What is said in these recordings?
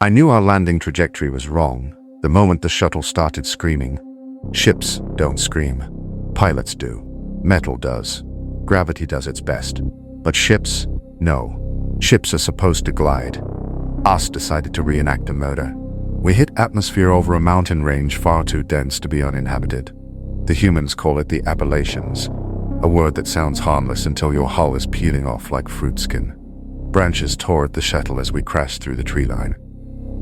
I knew our landing trajectory was wrong the moment the shuttle started screaming. Ships don't scream. Pilots do. Metal does. Gravity does its best. But ships? No. Ships are supposed to glide. Us decided to reenact a murder. We hit atmosphere over a mountain range far too dense to be uninhabited. The humans call it the Appalachians, a word that sounds harmless until your hull is peeling off like fruit skin. Branches tore at the shuttle as we crashed through the tree line.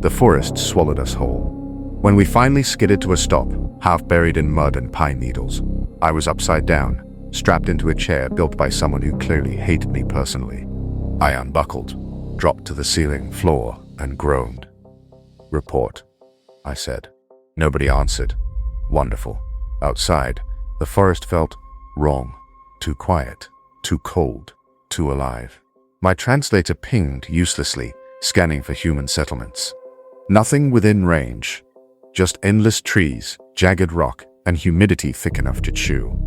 The forest swallowed us whole. When we finally skidded to a stop, half buried in mud and pine needles, I was upside down, strapped into a chair built by someone who clearly hated me personally. I unbuckled, dropped to the ceiling floor, and groaned. "Report," I said. Nobody answered. Wonderful. Outside, the forest felt wrong. Too quiet, too cold, too alive. My translator pinged uselessly, scanning for human settlements. Nothing within range. Just endless trees, jagged rock, and humidity thick enough to chew.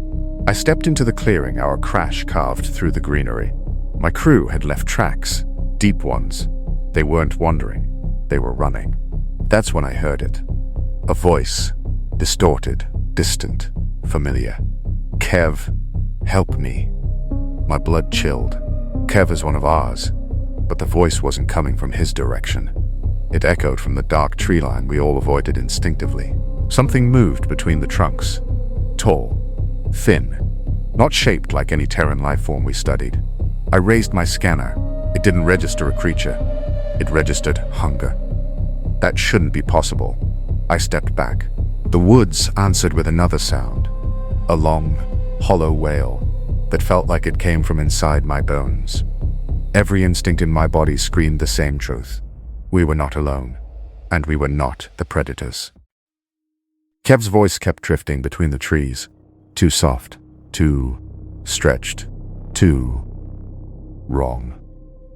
I stepped into the clearing our crash carved through the greenery. My crew had left tracks, deep ones. They weren't wandering. They were running. That's when I heard it. A voice. Distorted, distant, familiar. "Kev, help me." My blood chilled. Kev is one of ours, but the voice wasn't coming from his direction. It echoed from the dark tree line we all avoided instinctively. Something moved between the trunks. Tall, thin, not shaped like any Terran life form we studied. I raised my scanner. It didn't register a creature. It registered hunger. That shouldn't be possible. I stepped back. The woods answered with another sound. A long, hollow wail that felt like it came from inside my bones. Every instinct in my body screamed the same truth. We were not alone, and we were not the predators. Kev's voice kept drifting between the trees. Too soft, too stretched, too wrong.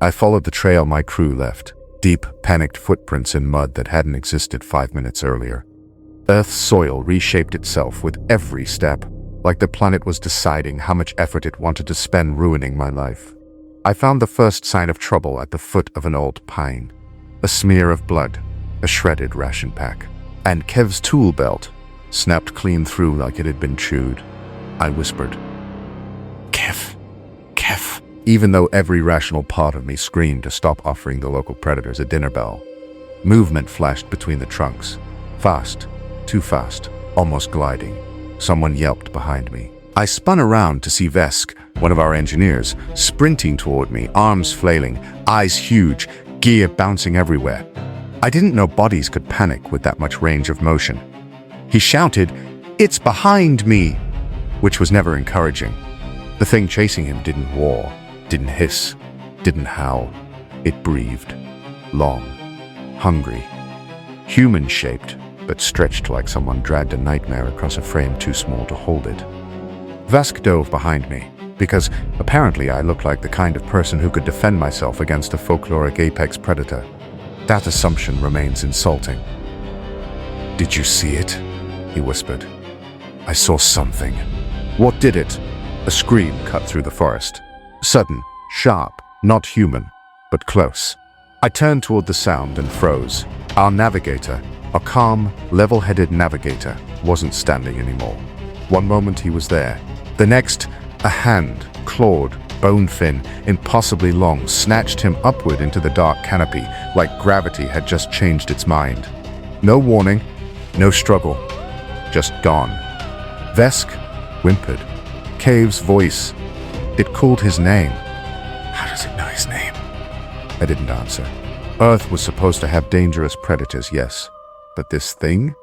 I followed the trail my crew left, deep, panicked footprints in mud that hadn't existed 5 minutes earlier. Earth's soil reshaped itself with every step, like the planet was deciding how much effort it wanted to spend ruining my life. I found the first sign of trouble at the foot of an old pine. A smear of blood, a shredded ration pack, and Kev's tool belt snapped clean through like it had been chewed. I whispered, Kev. Even though every rational part of me screamed to stop offering the local predators a dinner bell. Movement flashed between the trunks. Fast, too fast, almost gliding. Someone yelped behind me. I spun around to see Vesk, one of our engineers, sprinting toward me, arms flailing, eyes huge, gear bouncing everywhere. I didn't know bodies could panic with that much range of motion. He shouted, "It's behind me!" which was never encouraging. The thing chasing him didn't roar, didn't hiss, didn't howl. It breathed. Long. Hungry. Human-shaped, but stretched like someone dragged a nightmare across a frame too small to hold it. Vesk dove behind me, because apparently I looked like the kind of person who could defend myself against a folkloric apex predator. That assumption remains insulting. "Did you see it?" he whispered. "I saw something." "What did it?" A scream cut through the forest. Sudden, sharp, not human, but close. I turned toward the sound and froze. Our navigator, a calm, level-headed navigator, wasn't standing anymore. One moment he was there. The next, a hand, clawed, bone-thin, impossibly long, snatched him upward into the dark canopy, like gravity had just changed its mind. No warning, no struggle, just gone. Vesk whimpered. Cave's voice, it called his name. How does it know his name? I didn't answer. Earth was supposed to have dangerous predators, yes, but this thing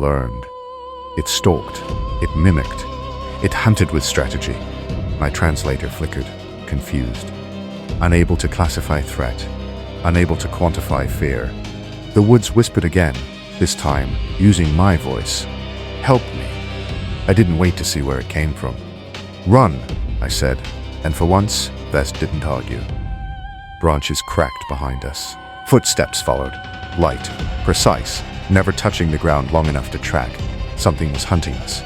learned. It stalked, it mimicked, it hunted with strategy. My translator flickered, confused. Unable to classify threat, unable to quantify fear. The woods whispered again, this time using my voice. "Help me." I didn't wait to see where it came from. "Run," I said, and for once, Vest didn't argue. Branches cracked behind us. Footsteps followed, light, precise, never touching the ground long enough to track. Something was hunting us,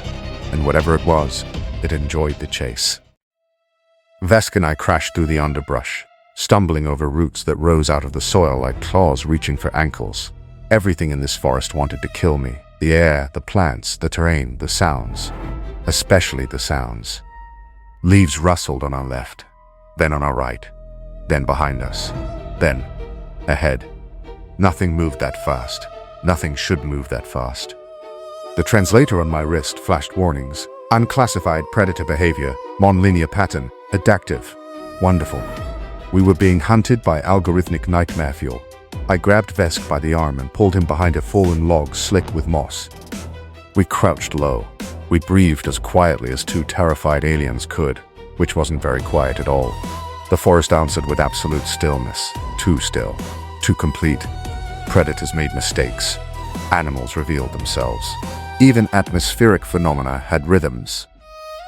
and whatever it was, it enjoyed the chase. Vesk and I crashed through the underbrush. stumbling over roots that rose out of the soil like claws reaching for ankles. Everything in this forest wanted to kill me. The air, the plants, the terrain, the sounds. Especially the sounds. Leaves rustled on our left, then on our right, then behind us, then ahead. Nothing moved that fast. Nothing should move that fast. The translator on my wrist flashed warnings. Unclassified predator behavior, non-linear pattern, adaptive. Wonderful. We were being hunted by algorithmic nightmare fuel. I grabbed Vesk by the arm and pulled him behind a fallen log slick with moss. We crouched low. We breathed as quietly as two terrified aliens could, which wasn't very quiet at all. The forest answered with absolute stillness. Too still. Too complete. Predators made mistakes. Animals revealed themselves. Even atmospheric phenomena had rhythms.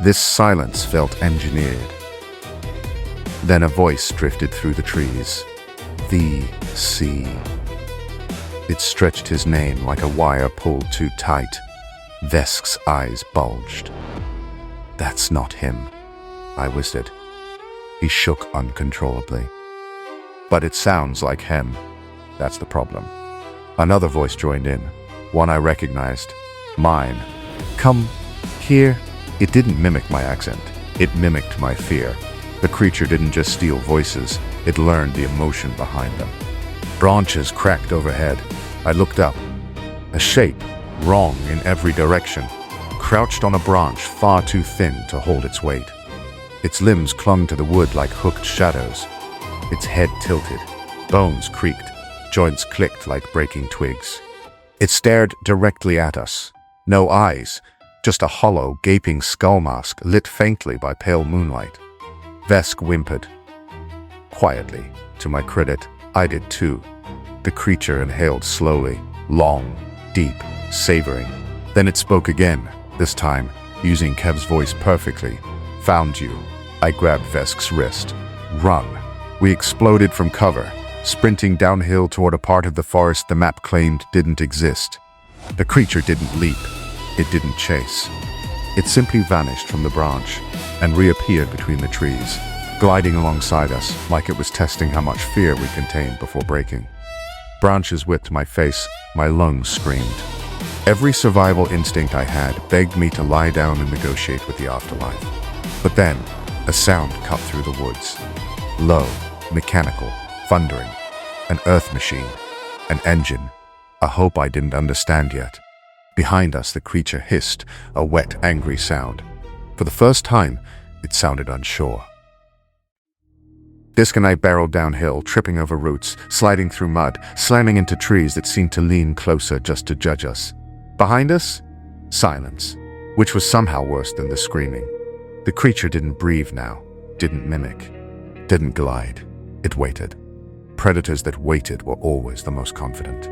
This silence felt engineered. Then a voice drifted through the trees. The sea. It stretched his name like a wire pulled too tight. Vesk's eyes bulged. That's not him, I whispered. He shook uncontrollably. But it sounds like him. That's the problem. Another voice joined in, one I recognized. Mine. Come here. It didn't mimic my accent. It mimicked my fear. The creature didn't just steal voices, it learned the emotion behind them. Branches cracked overhead. I looked up. A shape, wrong in every direction, crouched on a branch far too thin to hold its weight. Its limbs clung to the wood like hooked shadows. Its head tilted. Bones creaked. Joints clicked like breaking twigs. It stared directly at us. No eyes, just a hollow, gaping skull mask lit faintly by pale moonlight. Vesk whimpered. Quietly, to my credit, I did too. The creature inhaled slowly, long, deep, savoring. Then it spoke again, this time, using Kev's voice perfectly. Found you. I grabbed Vesk's wrist. Run. We exploded from cover, sprinting downhill toward a part of the forest the map claimed didn't exist. The creature didn't leap. It didn't chase. It simply vanished from the branch and reappeared between the trees, gliding alongside us like it was testing how much fear we contained before breaking. Branches whipped my face, my lungs screamed. Every survival instinct I had begged me to lie down and negotiate with the afterlife. But then, a sound cut through the woods. Low, mechanical, thundering. An earth machine. An engine. A hope I didn't understand yet. Behind us, the creature hissed, a wet, angry sound. For the first time, it sounded unsure. Disk and I barreled downhill, tripping over roots, sliding through mud, slamming into trees that seemed to lean closer just to judge us. Behind us, silence, which was somehow worse than the screaming. The creature didn't breathe now, didn't mimic, didn't glide. It waited. Predators that waited were always the most confident.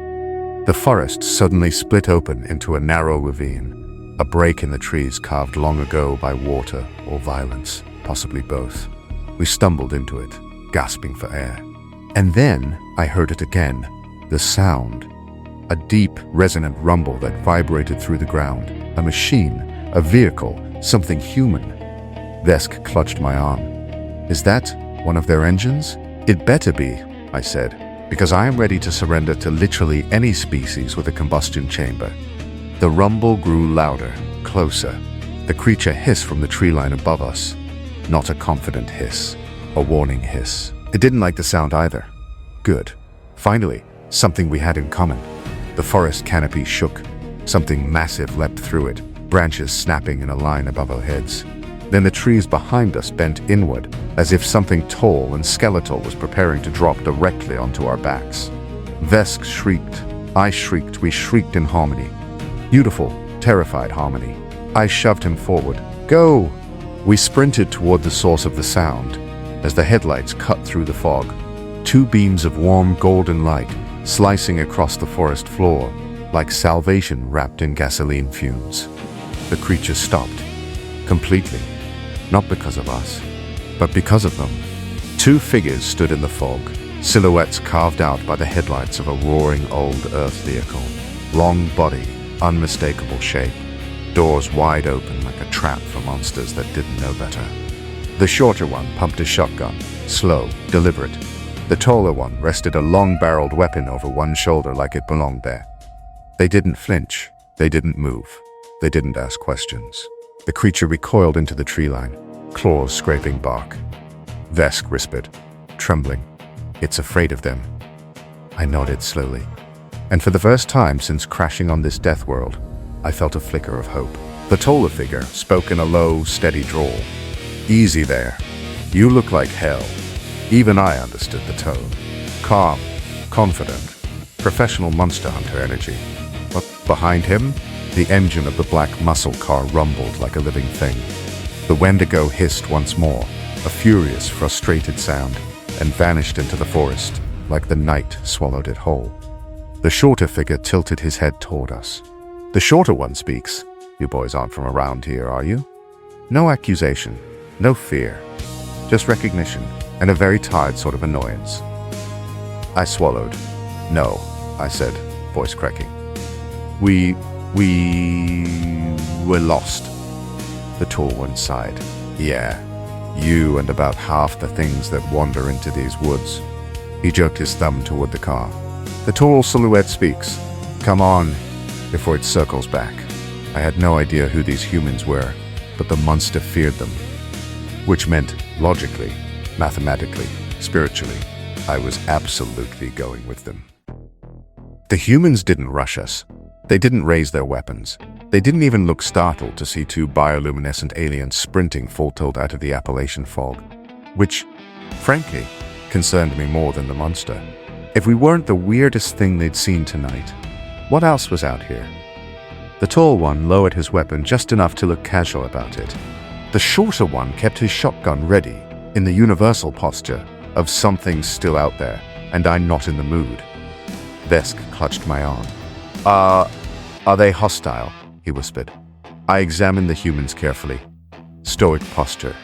The forest suddenly split open into a narrow ravine, a break in the trees carved long ago by water or violence, possibly both. We stumbled into it, gasping for air. And then I heard it again, the sound. A deep, resonant rumble that vibrated through the ground. A machine, a vehicle, something human. Vesk clutched my arm. Is that one of their engines? It better be, I said, because I am ready to surrender to literally any species with a combustion chamber. The rumble grew louder, closer. The creature hissed from the tree line above us. Not a confident hiss, a warning hiss. It didn't like the sound either. Good. Finally, something we had in common. The forest canopy shook. Something massive leapt through it, branches snapping in a line above our heads. Then the trees behind us bent inward, as if something tall and skeletal was preparing to drop directly onto our backs. Vesk shrieked. I shrieked. We shrieked in harmony. Beautiful, terrified harmony. I shoved him forward. Go! We sprinted toward the source of the sound, as the headlights cut through the fog. Two beams of warm golden light slicing across the forest floor, like salvation wrapped in gasoline fumes. The creature stopped. Completely. Not because of us, but because of them. Two figures stood in the fog, silhouettes carved out by the headlights of a roaring old Earth vehicle. Long body, unmistakable shape, doors wide open like a trap for monsters that didn't know better. The shorter one pumped his shotgun, slow, deliberate. The taller one rested a long-barreled weapon over one shoulder like it belonged there. They didn't flinch. They didn't move. They didn't ask questions. The creature recoiled into the tree line, claws scraping bark. Vesk whispered, trembling, "It's afraid of them." I nodded slowly. And for the first time since crashing on this death world, I felt a flicker of hope. The taller figure spoke in a low, steady drawl. "Easy there. You look like hell." Even I understood the tone. Calm, confident, professional monster hunter energy. But behind him, the engine of the black muscle car rumbled like a living thing. The Wendigo hissed once more, a furious, frustrated sound, and vanished into the forest like the night swallowed it whole. The shorter figure tilted his head toward us. The shorter one speaks. "You boys aren't from around here, are you?" No accusation, no fear, just recognition and a very tired sort of annoyance. I swallowed. "No," I said, voice cracking. We were lost." The tall one sighed. "Yeah, you and about half the things that wander into these woods." He jerked his thumb toward the car. The tall silhouette speaks. "Come on," before it circles back. I had no idea who these humans were, but the monster feared them. Which meant, logically, mathematically, spiritually, I was absolutely going with them. The humans didn't rush us. They didn't raise their weapons. They didn't even look startled to see two bioluminescent aliens sprinting full tilt out of the Appalachian fog, which, frankly, concerned me more than the monster. If we weren't the weirdest thing they'd seen tonight, what else was out here? The tall one lowered his weapon just enough to look casual about it. The shorter one kept his shotgun ready, in the universal posture of something still out there, and I'm not in the mood. Vesk clutched my arm. Are they hostile?" he whispered. I examined the humans carefully. Stoic posture,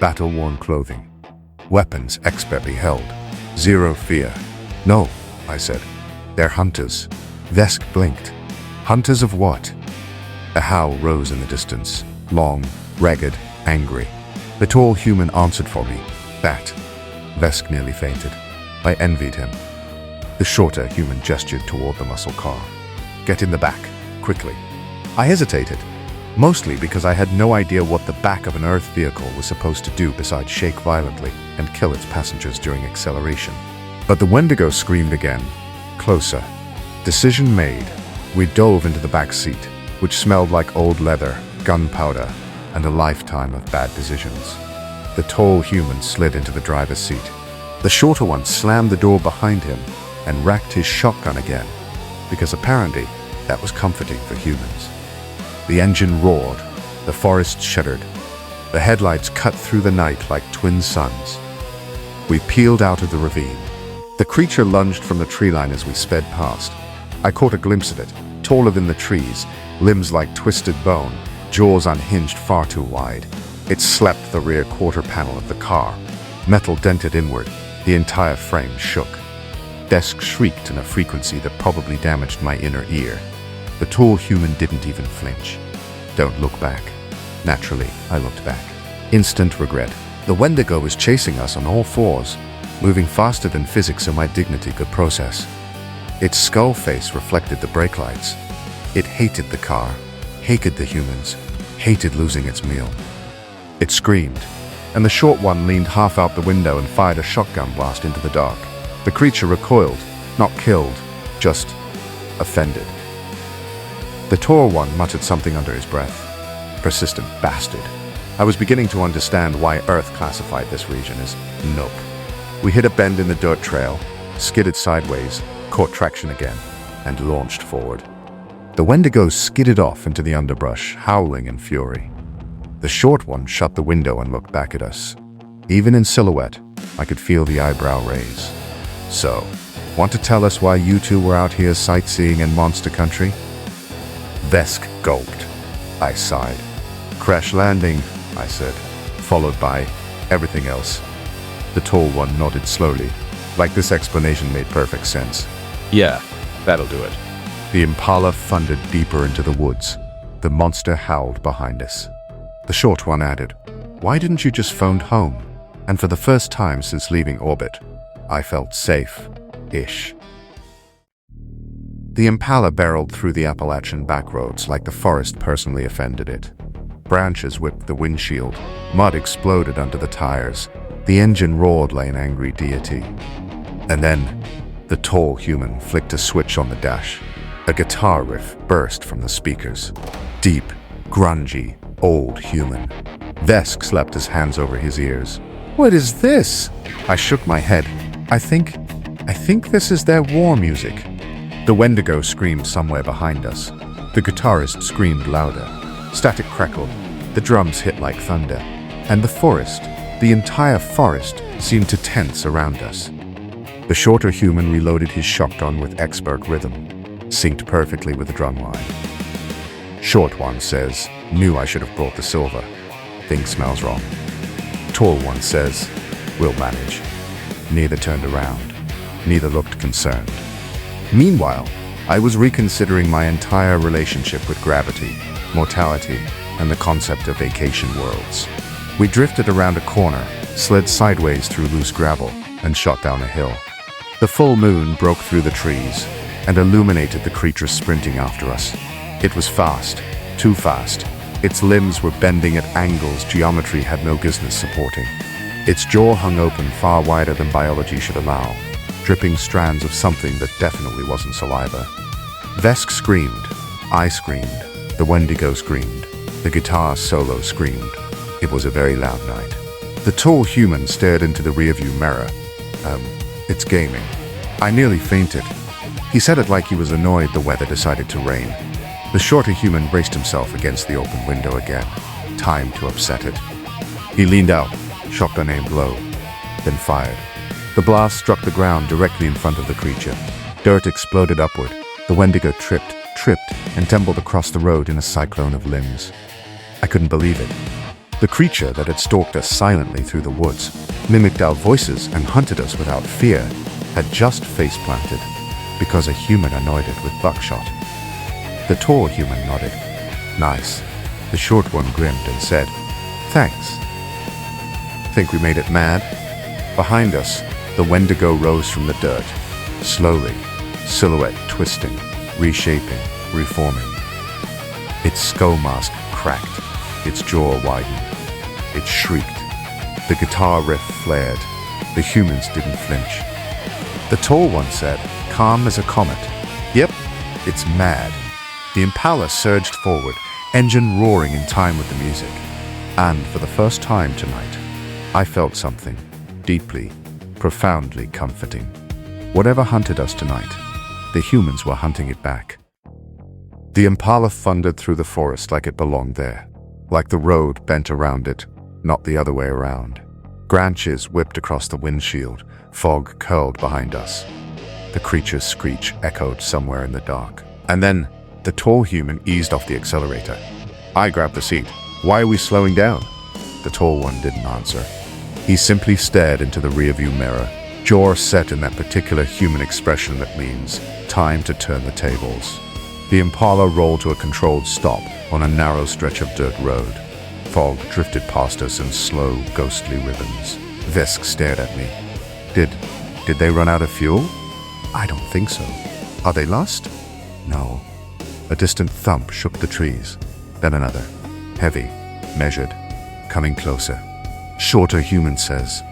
battle-worn clothing, weapons expertly held, zero fear. "No," I said. "They're hunters." Vesk blinked. "Hunters of what?" A howl rose in the distance, long, ragged, angry. The tall human answered for me. "That." Vesk nearly fainted. I envied him. The shorter human gestured toward the muscle car. "Get in the back, quickly." I hesitated, mostly because I had no idea what the back of an Earth vehicle was supposed to do besides shake violently and kill its passengers during acceleration. But the Wendigo screamed again, closer. Decision made. We dove into the back seat, which smelled like old leather, gunpowder, and a lifetime of bad decisions. The tall human slid into the driver's seat. The shorter one slammed the door behind him and racked his shotgun again, because apparently that was comforting for humans. The engine roared, the forest shuddered, the headlights cut through the night like twin suns. We peeled out of the ravine. The creature lunged from the tree line as we sped past. I caught a glimpse of it, taller than the trees, limbs like twisted bone, jaws unhinged far too wide. It slapped the rear quarter panel of the car. Metal dented inward, the entire frame shook. Vesk shrieked in a frequency that probably damaged my inner ear. The tall human didn't even flinch. "Don't look back." Naturally, I looked back. Instant regret. The Wendigo was chasing us on all fours, moving faster than physics or my dignity could process. Its skull face reflected the brake lights. It hated the car, hated the humans, hated losing its meal. It screamed, and the short one leaned half out the window and fired a shotgun blast into the dark. The creature recoiled, not killed, just offended. The tall one muttered something under his breath. Persistent bastard. I was beginning to understand why Earth classified this region as Nook. We hit a bend in the dirt trail, skidded sideways, caught traction again, and launched forward. The Wendigo skidded off into the underbrush, howling in fury. The short one shut the window and looked back at us. Even in silhouette, I could feel the eyebrow raise. "So, want to tell us why you two were out here sightseeing in monster country?" Vesk gulped. I sighed. "Crash landing," I said, followed by everything else. The tall one nodded slowly, like this explanation made perfect sense. "Yeah, that'll do it." The Impala thundered deeper into the woods. The monster howled behind us. The short one added, Why didn't you just phone home? And for the first time since leaving orbit, I felt safe-ish. The Impala barreled through the Appalachian backroads like the forest personally offended it. Branches whipped the windshield, mud exploded under the tires, the engine roared like an angry deity. And then, the tall human flicked a switch on the dash. A guitar riff burst from the speakers. Deep, grungy, old human. Vesk slapped his hands over his ears. What is this? I shook my head. I think this is their war music. The Wendigo screamed somewhere behind us. The guitarist screamed louder. Static crackled. The drums hit like thunder. And the forest, the entire forest, seemed to tense around us. The shorter human reloaded his shotgun with expert rhythm, synced perfectly with the drum line. Short one says, "Knew I should have brought the silver. Thing smells wrong." Tall one says, "We'll manage." Neither turned around. Neither looked concerned. Meanwhile, I was reconsidering my entire relationship with gravity, mortality, and the concept of vacation worlds. We drifted around a corner, slid sideways through loose gravel, and shot down a hill. The full moon broke through the trees and illuminated the creature sprinting after us. It was fast, too fast. Its limbs were bending at angles geometry had no business supporting. Its jaw hung open far wider than biology should allow, dripping strands of something that definitely wasn't saliva. Vesk screamed. I screamed. The Wendigo screamed. The guitar solo screamed. It was a very loud night. The tall human stared into the rearview mirror. It's gaming. I nearly fainted. He said it like he was annoyed the weather decided to rain. The shorter human braced himself against the open window again. Time to upset it. He leaned out, shotgun aimed low, then fired. The blast struck the ground directly in front of the creature. Dirt exploded upward. The Wendigo tripped, and tumbled across the road in a cyclone of limbs. I couldn't believe it. The creature that had stalked us silently through the woods, mimicked our voices and hunted us without fear, had just face-planted because a human annoyed it with buckshot. The tall human nodded. Nice. The short one grinned and said, "Thanks." Think we made it mad? Behind us, the Wendigo rose from the dirt, slowly, silhouette twisting, reshaping, reforming. Its skull mask cracked, its jaw widened. It shrieked. The guitar riff flared. The humans didn't flinch. The tall one said, calm as a comet, "Yep, it's mad." The Impala surged forward, engine roaring in time with the music. And for the first time tonight, I felt something deeply, profoundly comforting. Whatever hunted us tonight, the humans were hunting it back. The Impala thundered through the forest like it belonged there, like the road bent around it, not the other way around. Branches whipped across the windshield, fog curled behind us. The creature's screech echoed somewhere in the dark. And then, the tall human eased off the accelerator. I grabbed the seat. "Why are we slowing down?" The tall one didn't answer. He simply stared into the rearview mirror, jaw set in that particular human expression that means time to turn the tables. The Impala rolled to a controlled stop on a narrow stretch of dirt road. Fog drifted past us in slow, ghostly ribbons. Vesk stared at me. Did they run out of fuel? I don't think so. Are they lost? No. A distant thump shook the trees. Then another. Heavy, measured, coming closer. Shorter human says,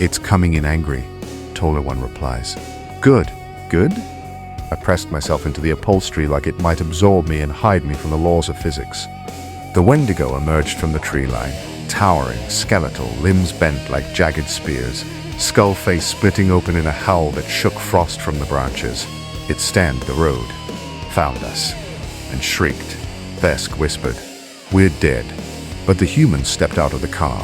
"It's coming in angry." Taller one replies, "Good. Good?" I pressed myself into the upholstery like it might absorb me and hide me from the laws of physics. The Wendigo emerged from the tree line, towering, skeletal, limbs bent like jagged spears, skull face splitting open in a howl that shook frost from the branches. It scanned the road, found us, and shrieked. Vesk whispered, "We're dead." But the humans stepped out of the car.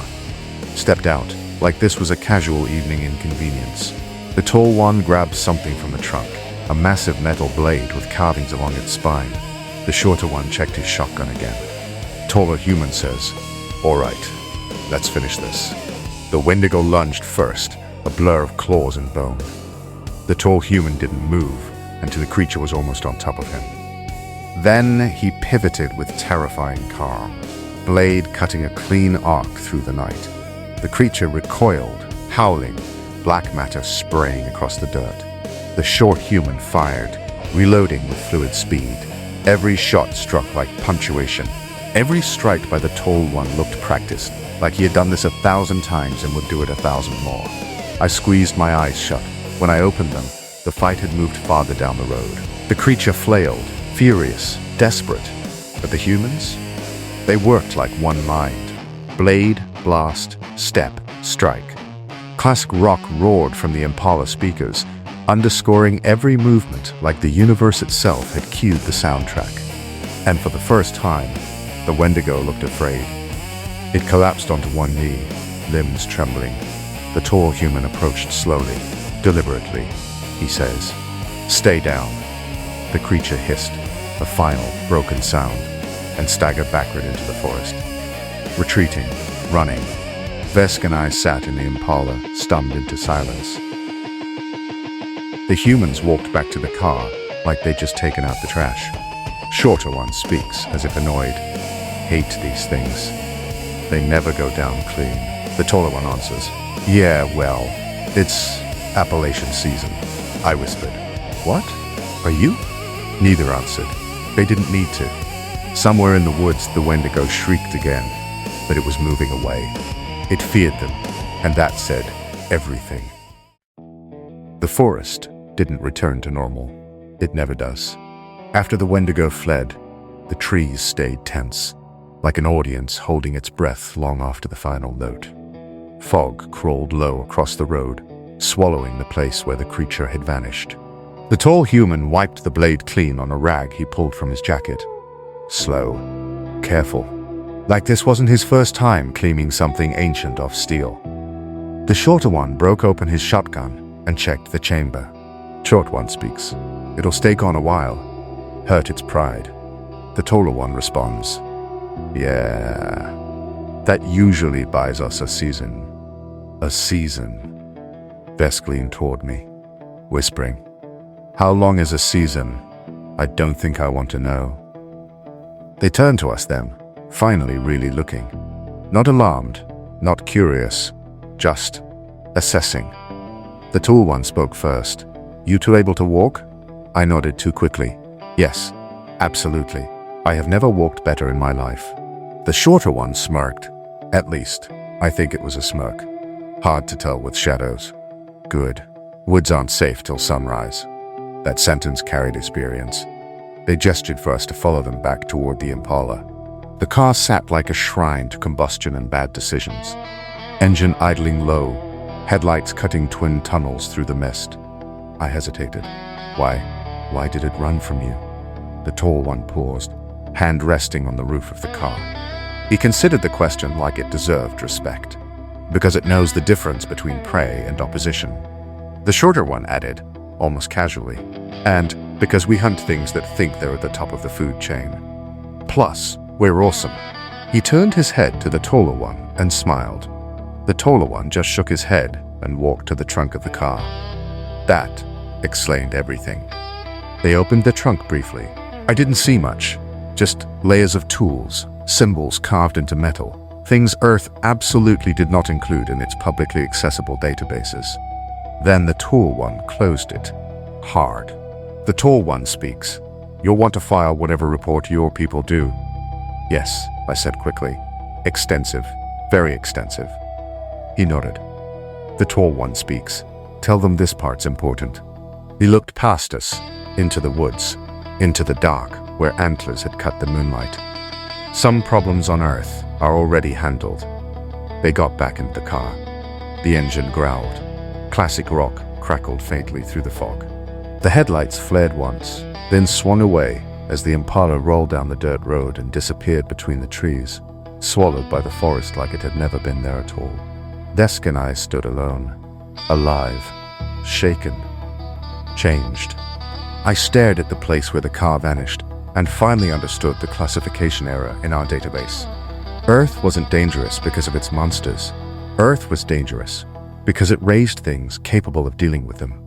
Stepped out, like this was a casual evening inconvenience. The tall one grabbed something from the trunk, a massive metal blade with carvings along its spine. The shorter one checked his shotgun again. Taller human says, "All right, let's finish this." The Wendigo lunged first, a blur of claws and bone. The tall human didn't move until the creature was almost on top of him. Then he pivoted with terrifying calm. blade cutting a clean arc through the night. The creature recoiled, howling, black matter spraying across the dirt. The short human fired, reloading with fluid speed. Every shot struck like punctuation. Every strike by the tall one looked practiced, like he had done this 1,000 times and would do it 1,000 more. I squeezed my eyes shut. When I opened them, the fight had moved farther down the road. The creature flailed, furious, desperate. But the humans? They worked like one mind. Blade, blast, step, strike. Classic rock roared from the Impala speakers, underscoring every movement like the universe itself had cued the soundtrack. And for the first time, the Wendigo looked afraid. It collapsed onto one knee, limbs trembling. The tall human approached slowly, deliberately. He says, "Stay down." The creature hissed, a final, broken sound, and staggered backward into the forest. Retreating, running, Vesk and I sat in the Impala, stunned into silence. The humans walked back to the car, like they'd just taken out the trash. Shorter one speaks, as if annoyed. "Hate these things. They never go down clean." The taller one answers, "Yeah, well, it's Appalachian season." I whispered, "What? Are you?" Neither answered. They didn't need to. Somewhere in the woods, the Wendigo shrieked again, but it was moving away. It feared them, and that said everything. The forest didn't return to normal. It never does. After the Wendigo fled, the trees stayed tense, like an audience holding its breath long after the final note. Fog crawled low across the road, swallowing the place where the creature had vanished. The tall human wiped the blade clean on a rag he pulled from his jacket. Slow, careful, like this wasn't his first time cleaning something ancient off steel. The shorter one broke open his shotgun and checked the chamber. Short one speaks. "It'll stay gone a while. Hurt its pride." The taller one responds, "Yeah, that usually buys us a season." A season. Vesk leaned toward me, whispering, "How long is a season? I don't think I want to know." They turned to us then, finally really looking. Not alarmed, not curious, just assessing. The tall one spoke first. "You two able to walk?" I nodded too quickly. "Yes, absolutely. I have never walked better in my life." The shorter one smirked. At least, I think it was a smirk. Hard to tell with shadows. "Good. Woods aren't safe till sunrise." That sentence carried experience. They gestured for us to follow them back toward the Impala. The car sat like a shrine to combustion and bad decisions. Engine idling low, headlights cutting twin tunnels through the mist. I hesitated. Why did it run from you?" The tall one paused, hand resting on the roof of the car. He considered the question like it deserved respect, because it knows the difference between prey and opposition. The shorter one added, almost casually, "And because we hunt things that think they're at the top of the food chain. Plus, we're awesome." He turned his head to the taller one and smiled. The taller one just shook his head and walked to the trunk of the car. That explained everything. They opened the trunk briefly. I didn't see much, just layers of tools, symbols carved into metal, things Earth absolutely did not include in its publicly accessible databases. Then the tall one closed it, hard. The tall one speaks. "You'll want to file whatever report your people do." "Yes," I said quickly. "Extensive, very extensive." He nodded. The tall one speaks. "Tell them this part's important." He looked past us, into the woods, into the dark where antlers had cut the moonlight. "Some problems on Earth are already handled." They got back into the car. The engine growled. Classic rock crackled faintly through the fog. The headlights flared once, then swung away as the Impala rolled down the dirt road and disappeared between the trees, swallowed by the forest like it had never been there at all. Vesk and I stood alone, alive, shaken, changed. I stared at the place where the car vanished and finally understood the classification error in our database. Earth wasn't dangerous because of its monsters. Earth was dangerous because it raised things capable of dealing with them.